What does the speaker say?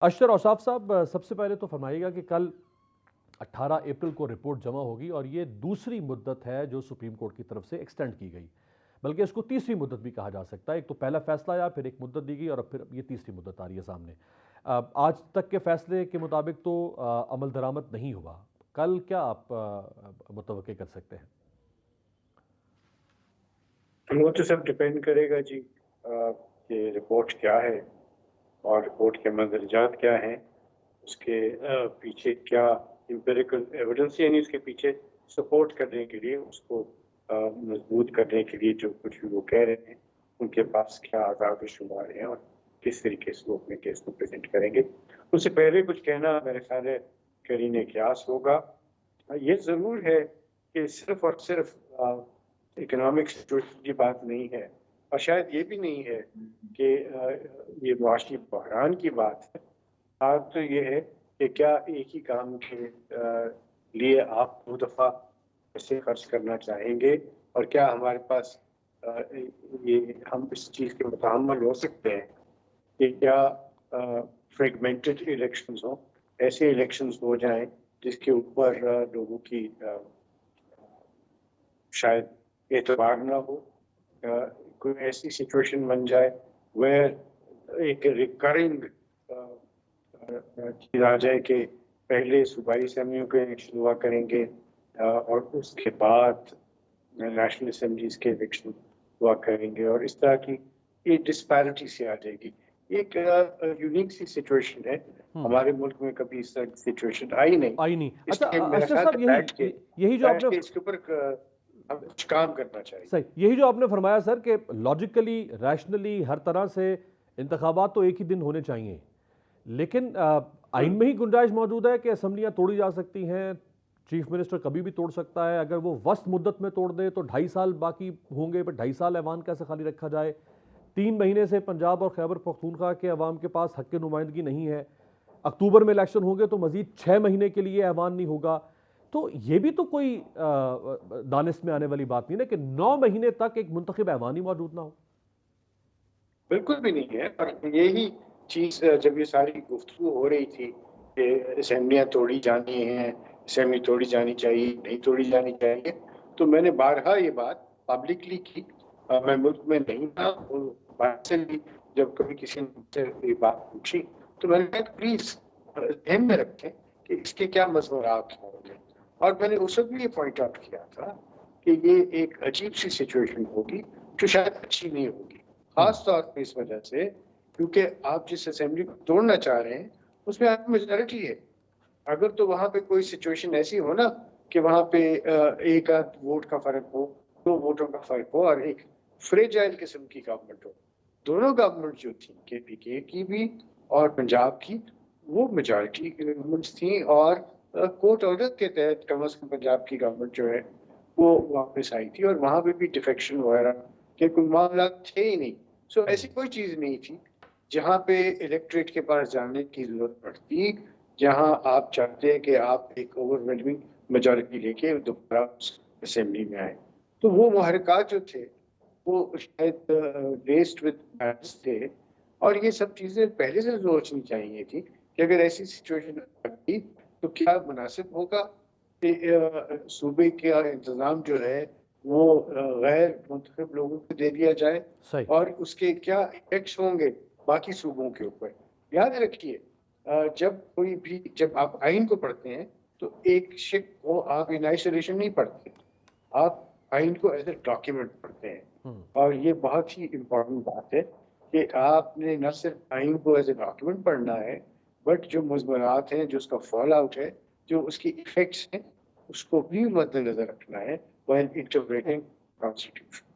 अशर औसाफ साहब, सबसे पहले तो फरमाइएगा कि कल 18 अप्रैल को रिपोर्ट जमा होगी और ये दूसरी मुद्दत है जो सुप्रीम कोर्ट की तरफ से एक्सटेंड की गई, बल्कि इसको तीसरी मुद्दत भी कहा जा सकता है। एक तो पहला फैसला आया, फिर एक मुद्दत दी गई और अब फिर ये तीसरी मुद्दत आ रही है सामने। आज तक के फैसले के मुताबिक तो अमल दरामद नहीं हुआ। कल क्या आप मुतवक्के कर सकते हैं? वो तो सब डिपेंड करेगा जी कि रिपोर्ट क्या है और रिपोर्ट के मंदरजात क्या हैं, उसके पीछे क्या एम्पिरिकल एविडेंस, यानी उसके पीछे सपोर्ट करने के लिए, उसको मजबूत करने के लिए जो कुछ भी वो कह रहे हैं, उनके पास क्या आज़ाद शुमार हैं और किस तरीके से वो अपने केस को प्रेजेंट करेंगे। उससे पहले कुछ कहना मेरे ख्याल है करीने क्यास होगा। ये ज़रूर है कि सिर्फ और सिर्फ इकोनॉमिक सिचुएशन की बात नहीं है, और शायद ये भी नहीं है कि ये मुआशी बहरान की बात है। बात तो ये है कि क्या एक ही काम के लिए आप 2 दफ़ा पैसे खर्च करना चाहेंगे, और क्या हमारे पास ये हम इस चीज़ के मुतहम्मिल हो सकते हैं कि क्या फ्रेगमेंटेड इलेक्शंस हों, ऐसे इलेक्शंस हो जाएं जिसके ऊपर लोगों की शायद एतबार ना हो, कोई ऐसी सिचुएशन बन जाए वेयर एक रिकरिंग चीज आ जाए कि पहले सूबाई असम्बलियों के इलेक्शन हुआ करेंगे और उसके बाद नेशनल असम्बलीज के इलेक्शन हुआ करेंगे, और इस तरह की ये डिस्पैरिटी से आ जाएगी। एक यूनिक सी सिचुएशन है, हमारे मुल्क में कभी इस तरह की सिचुएशन आई नहीं। अच्छा, इसलिए मेरा अशरफ ख्याल साहब, है यही जो बैठ आपने के इसके ऊपर हम कुछ काम करना चाहिए। सही, यही जो आपने फरमाया सर कि लॉजिकली, रैशनली, हर तरह से इंतखाबात तो एक ही दिन होने चाहिए, लेकिन आइन में ही गुंजाइश मौजूद है कि असम्बलियां तोड़ी जा सकती हैं। चीफ मिनिस्टर कभी भी तोड़ सकता है। अगर वो वस्त मुद्दत में तोड़ दे तो 2.5 साल बाकी होंगे, पर 2.5 साल ऐवान कैसे खाली रखा जाए? 3 महीने से पंजाब और खैबर पख्तूनख्वा के अवाम के पास हक की नुमाइंदगी नहीं है। अक्टूबर में इलेक्शन होंगे तो मजीद 6 महीने के लिए ऐवान नहीं होगा। तो ये भी तो कोई दानिश में आने वाली बात नहीं ना कि 9 महीने तक एक मुंतखब ऐवान ही मौजूद ना हो। बिल्कुल भी नहीं है। और यही चीज जब ये सारी गुफ्तगू हो रही थी कि असेंबलियां तोड़ी जानी हैं, असेंबली तोड़ी जानी चाहिए, नहीं तोड़ी जानी चाहिए, तो मैंने बारहा ये बात पब्लिकली की। मैं मुल्क में नहीं था, बाहर से भी जब कभी किसी ने मुझसे ये बात पूछी तो मैंने कहा प्लीज ध्यान में रखें कि इसके क्या मज़मूरात होंगे। और मैंने उस वक्त भी ये पॉइंट आउट किया था कि ये एक अजीब सी सिचुएशन होगी जो शायद अच्छी नहीं होगी, खास तौर पे इस वजह से क्योंकि आप जिस असेंबली को तोड़ना चाह रहे हैं उसमें आपकी मेजॉरिटी है। अगर तो वहां पे कोई सिचुएशन ऐसी हो ना कि वहां पे एक आध वोट का फर्क हो, 2 वोटों का फर्क हो, और एक फ्रेजाइल किस्म की गवर्नमेंट हो, दोनों गवर्नमेंट जो थी केपीके की भी और पंजाब की, वो मेजॉरिटी गवर्नमेंट्स थी, और कोर्ट ऑर्डर के तहत कम अज कम पंजाब की गवर्नमेंट जो है वो वापस आई थी, और वहां पे भी डिफेक्शन वगैरह के कोई मामला थे ही नहीं। सो ऐसी कोई चीज नहीं थी जहाँ पे इलेक्ट्रेट के पास जाने की जरूरत पड़ती, जहाँ आप चाहते हैं कि आप एक ओवरवेलमिंग मेजॉरिटी लेके दोबारा असेंबली में आए। तो वो मुहर्रिकात जो थे वो शायद लेस्ड विद थे, और ये सब चीजें पहले से सोचनी चाहिए थी कि अगर ऐसी सिचुएशन आती तो क्या मुनासिब होगा कि सूबे का इंतजाम जो है वो गैर मुंतखब लोगों को दे दिया जाए, सही। और उसके क्या इफेक्ट्स होंगे बाकी सूबों के ऊपर। याद रखिए, जब आप आइन को पढ़ते हैं तो एक शिक को आप इन आइसोलेशन नहीं पढ़ते, आप आइन को एज ए डॉक्यूमेंट पढ़ते हैं। और ये बहुत ही इम्पोर्टेंट बात है कि आपने न सिर्फ आइन को एज ए डॉक्यूमेंट पढ़ना है, बट जो मुज़मरात हैं, जो उसका फॉल आउट है, जो उसकी इफेक्ट्स हैं, उसको भी मद्देनजर रखना है व्हेन इंटरप्रेटिंग कॉन्स्टिट्यूशन।